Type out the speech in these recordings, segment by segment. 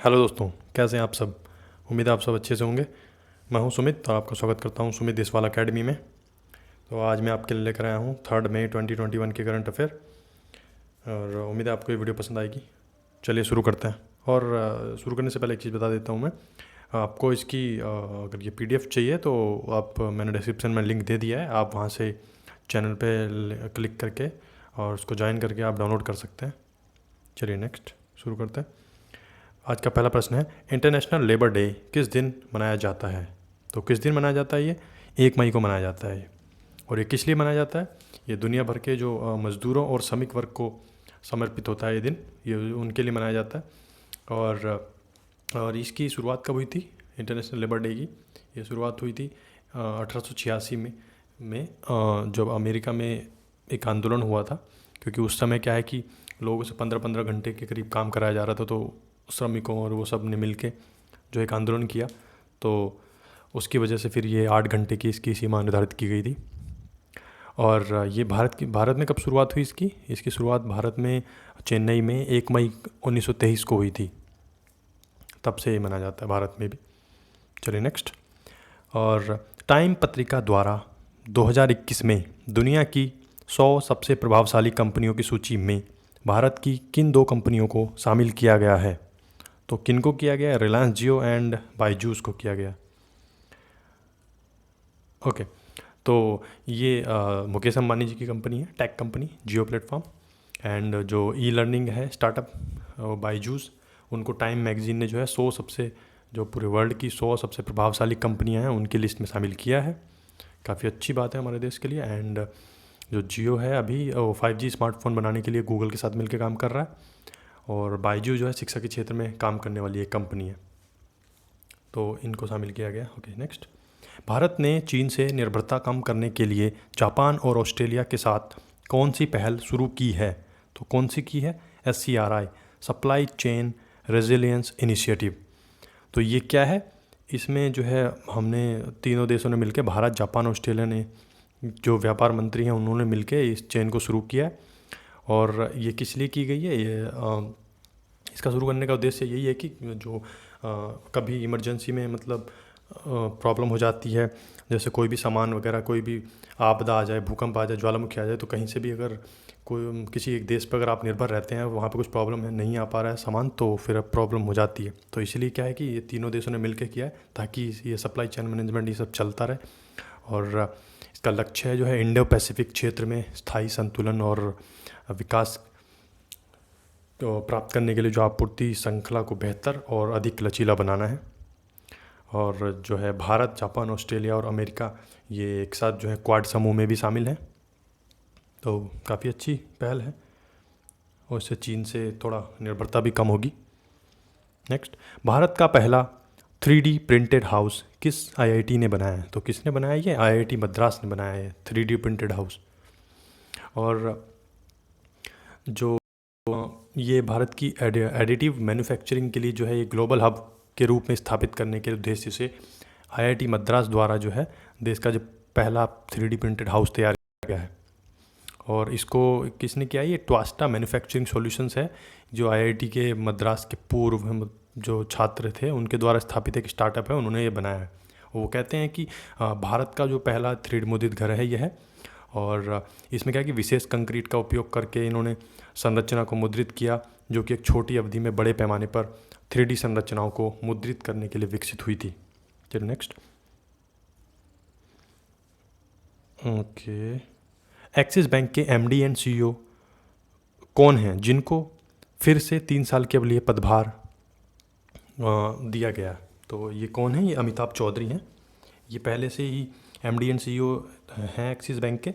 Hello दोस्तों, कैसे हैं आप सब। उम्मीद है आप सब अच्छे से होंगे। मैं हूं सुमित और आपका स्वागत करता हूं सुमित देसवाल अकेडमी में। तो आज मैं आपके लिए लेकर आया हूं 3 मई 2021 के करंट अफेयर और उम्मीद है आपको ये वीडियो पसंद आएगी। चलिए शुरू करते हैं। और शुरू करने से पहले एक चीज़ बता देता हूं मैं आपको इसकी अगर ये पीडीएफ चाहिए तो आप मैंने डिस्क्रिप्शन में लिंक दे दिया है, आप वहाँ से चैनल पे क्लिक करके और उसको ज्वाइन करके आप डाउनलोड कर सकते हैं। चलिए नेक्स्ट शुरू करते हैं। आज का पहला प्रश्न है, इंटरनेशनल लेबर डे किस दिन मनाया जाता है। तो किस दिन मनाया जाता है ये 1 मई को मनाया जाता है ये। और ये किस लिए मनाया जाता है, ये दुनिया भर के जो मज़दूरों और श्रमिक वर्ग को समर्पित होता है ये दिन, ये उनके लिए मनाया जाता है। और इसकी शुरुआत कब हुई थी इंटरनेशनल लेबर डे की। ये शुरुआत हुई थी 1886 जब अमेरिका में एक आंदोलन हुआ था, क्योंकि उस समय क्या है कि लोगों से 15-15 घंटे के करीब काम कराया जा रहा था। तो श्रमिकों और वो सब ने मिल के जो एक आंदोलन किया, तो उसकी वजह से फिर ये 8 घंटे की इसकी सीमा निर्धारित की गई थी। और ये भारत में कब शुरुआत हुई इसकी शुरुआत भारत में चेन्नई में 1 मई 1923 को हुई थी। तब से ये मनाया जाता है भारत में भी। चलिए नेक्स्ट। और टाइम पत्रिका द्वारा 2021 में दुनिया की 100 सबसे प्रभावशाली कंपनियों की सूची में भारत की किन 2 कंपनियों को शामिल किया गया है। तो किन को किया गया, रिलायंस जियो एंड बायजूस को किया गया। ओके, तो ये मुकेश अंबानी जी की कंपनी है, tech company Jio platform. And जो ई लर्निंग है स्टार्टअप बायजूस, उनको टाइम मैगजीन ने जो है 100 सबसे, जो पूरे वर्ल्ड की 100 सबसे प्रभावशाली कंपनियां हैं उनकी लिस्ट में शामिल किया है। काफ़ी अच्छी बात है हमारे देश के लिए। एंड जो जियो है अभी 5G स्मार्टफोन बनाने के लिए गूगल के साथ मिलकर काम कर रहा है। और बायजू जो है शिक्षा के क्षेत्र में काम करने वाली एक कंपनी है, तो इनको शामिल किया गया। Okay next. भारत ने चीन से निर्भरता कम करने के लिए जापान और ऑस्ट्रेलिया के साथ कौन सी पहल शुरू की है। तो कौन सी की है, SCRI, supply chain resilience initiative. तो ये क्या है, इसमें जो है हमने तीनों देशों ने मिलकर, भारत जापान ऑस्ट्रेलिया ने, जो व्यापार मंत्री हैं उन्होंने मिलकर इस चेन को शुरू किया है। और ये किस लिए की गई है, ये इसका शुरू करने का उद्देश्य यही है कि जो कभी इमरजेंसी में मतलब प्रॉब्लम हो जाती है, जैसे कोई भी सामान वगैरह, कोई भी आपदा आ जाए, भूकंप आ जाए, ज्वालामुखी आ जाए, तो कहीं से भी अगर कोई किसी एक देश पर अगर आप निर्भर रहते हैं, वहाँ पे कुछ प्रॉब्लम है, नहीं आ पा रहा है सामान, तो फिर प्रॉब्लम हो जाती है। तो इसलिए क्या है कि ये तीनों देशों ने मिलकर किया है ताकि ये सप्लाई चेन मैनेजमेंट ये सब चलता रहे। और इसका लक्ष्य है जो है इंडो पैसिफिक क्षेत्र में स्थायी संतुलन और विकास तो प्राप्त करने के लिए जो आपूर्ति श्रृंखला को बेहतर और अधिक लचीला बनाना है। और जो है भारत, जापान, ऑस्ट्रेलिया और अमेरिका ये एक साथ जो है क्वाड समूह में भी शामिल हैं। तो काफ़ी अच्छी पहल है और इससे चीन से थोड़ा निर्भरता भी कम होगी। नेक्स्ट। भारत का पहला 3D प्रिंटेड हाउस किस IIT ने बनाया है। तो किसने बनाया, ये IIT मद्रास ने बनाया है 3D प्रिंटेड हाउस। और जो ये भारत की एडिटिव मैन्युफैक्चरिंग के लिए जो है ये ग्लोबल हब के रूप में स्थापित करने के उद्देश्य से IIT मद्रास द्वारा जो है देश का जो पहला 3D प्रिंटेड हाउस तैयार किया गया है। और इसको किसने किया, ये ट्वास्टा मैन्युफैक्चरिंग सॉल्यूशंस है, जो IIT के मद्रास के पूर्व जो छात्र थे उनके द्वारा स्थापित एक स्टार्टअप है, उन्होंने ये बनाया है। वो कहते हैं कि भारत का जो पहला 3D मुद्रित घर है ये है। और इसमें क्या है कि विशेष कंक्रीट का उपयोग करके इन्होंने संरचना को मुद्रित किया, जो कि एक छोटी अवधि में बड़े पैमाने पर 3D संरचनाओं को मुद्रित करने के लिए विकसित हुई थी। चलिए नेक्स्ट। ओके। एक्सिस बैंक के MD एंड CEO कौन हैं जिनको फिर से 3 साल के लिए पदभार दिया गया। तो ये कौन है, ये अमिताभ चौधरी हैं। ये पहले से ही MD एंड CEO हैं एक्सिस बैंक के,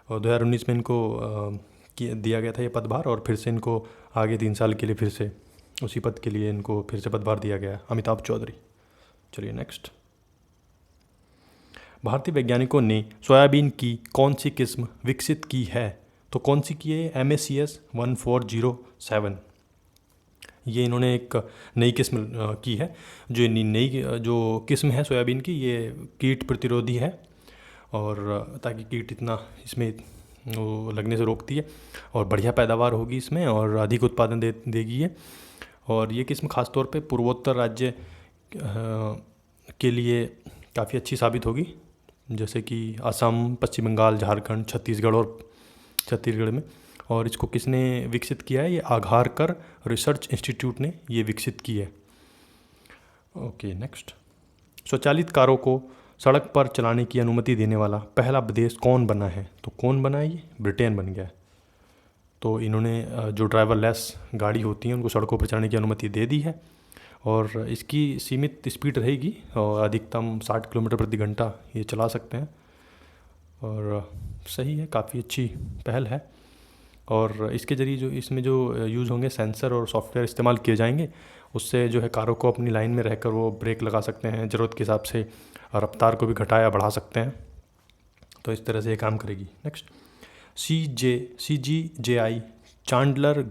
और 2019 में इनको दिया गया था ये पदभार, और फिर से इनको आगे 3 साल के लिए फिर से उसी पद के लिए इनको फिर से पदभार दिया गया, अमिताभ चौधरी। चलिए नेक्स्ट। भारतीय वैज्ञानिकों ने सोयाबीन की कौन सी किस्म विकसित की है। तो कौन सी की है, MACS 1407। ये इन्होंने एक नई किस्म की है। जो नई जो किस्म है सोयाबीन की, ये कीट प्रतिरोधी है, और ताकि कीट इतना इसमें वो लगने से रोकती है, और बढ़िया पैदावार होगी इसमें, और अधिक उत्पादन देगी ये। और ये किस्म ख़ास तौर पे पूर्वोत्तर राज्य के लिए काफ़ी अच्छी साबित होगी, जैसे कि असम, पश्चिम बंगाल, झारखंड, छत्तीसगढ़ में। और इसको किसने विकसित किया है? ये आघारकर रिसर्च इंस्टीट्यूट ने ये विकसित की है। Okay, next. स्वचालित कारों को सड़क पर चलाने की अनुमति देने वाला पहला देश कौन बना है? तो कौन बना है? ये ब्रिटेन बन गया है। तो इन्होंने जो ड्राइवरलेस गाड़ी होती हैं उनको सड़कों पर चलाने की अनुमति दे दी है, और इसकी सीमित स्पीड रहेगी और अधिकतम 60 किलोमीटर प्रति घंटा ये चला सकते हैं। और सही है, काफ़ी अच्छी पहल है। और इसके ज़रिए जो इसमें जो यूज़ होंगे सेंसर और सॉफ्टवेयर इस्तेमाल किए जाएंगे, उससे जो है कारों को अपनी लाइन में रहकर वो ब्रेक लगा सकते हैं, ज़रूरत के हिसाब से रफ्तार को भी घटा या बढ़ा सकते हैं। तो इस तरह से ये काम करेगी। Next, CGJI Chandler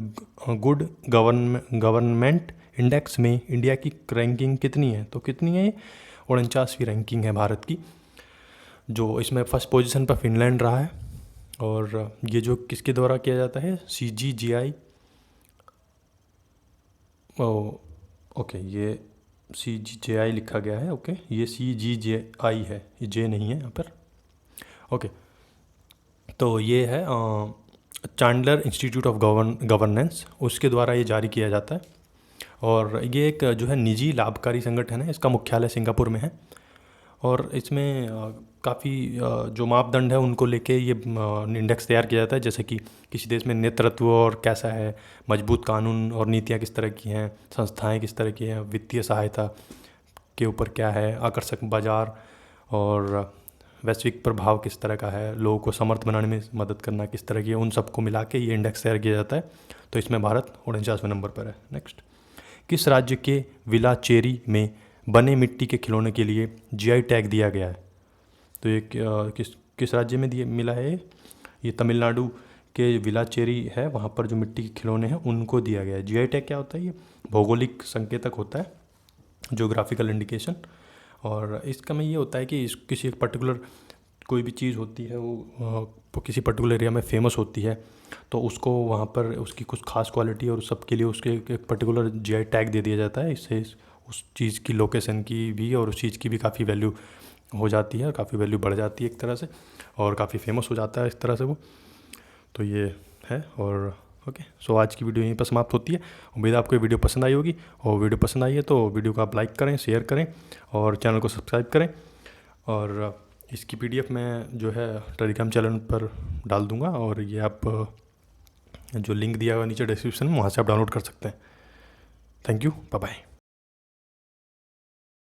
good government index में इंडिया की रैंकिंग कितनी है? तो कितनी है? 49वीं रैंकिंग है भारत की, जो इसमें फर्स्ट पोजीशन पर फिनलैंड रहा है। और ये जो किसके द्वारा किया जाता है? CGJI। ओके, ये CGJI लिखा गया है। ओके, ये CGJI है, ये जे नहीं है यहाँ पर। ओके, तो ये है चांडलर इंस्टीट्यूट ऑफ गवर्नेंस, उसके द्वारा ये जारी किया जाता है। और ये एक जो है निजी लाभकारी संगठन है, इसका मुख्यालय सिंगापुर में है। और इसमें काफ़ी जो मापदंड है उनको लेके ये इंडेक्स तैयार किया जाता है, जैसे कि किसी देश में नेतृत्व और कैसा है, मजबूत कानून और नीतियाँ किस तरह की हैं, संस्थाएं किस तरह की हैं, वित्तीय सहायता के ऊपर क्या है, आकर्षक बाज़ार और वैश्विक प्रभाव किस तरह का है, लोगों को समर्थ बनाने में मदद करना किस तरह की है, उन सबको मिला के ये इंडेक्स तैयार किया जाता है। तो इसमें भारत 49वें नंबर पर है। नेक्स्ट, किस राज्य के विलाचेरी में बने मिट्टी के खिलौने के लिए GI टैग दिया गया है? तो ये किस राज्य में मिला है? ये तमिलनाडु के विलाचेरी है, वहाँ पर जो मिट्टी के खिलौने हैं उनको दिया गया है। GI टैग क्या होता है? ये भौगोलिक संकेतक होता है, जोग्राफिकल इंडिकेशन। और इसका में ये होता है कि किसी एक पर्टिकुलर कोई भी चीज़ होती है वो किसी पर्टिकुलर एरिया में फेमस होती है, तो उसको वहाँ पर उसकी कुछ खास क्वालिटी और सब के लिए उसके एक पर्टिकुलर GI टैग दे दिया जाता है। इससे उस चीज़ की लोकेशन की भी और उस चीज़ की भी काफ़ी वैल्यू हो जाती है, काफ़ी वैल्यू बढ़ जाती है एक तरह से, और काफ़ी फेमस हो जाता है इस तरह से वो। तो ये है। और ओके, सो आज की वीडियो यहीं पर समाप्त होती है। उम्मीद है आपको ये वीडियो पसंद आई होगी, और वीडियो पसंद आई है तो वीडियो को आप लाइक करें, शेयर करें और चैनल को सब्सक्राइब करें। और इसकी PDF मैं जो है टेलीग्राम चैनल पर डाल दूँगा, और ये आप जो लिंक दिया हुआ नीचे डिस्क्रिप्शन में, वहाँ से आप डाउनलोड कर सकते हैं। Thank you, bye bye.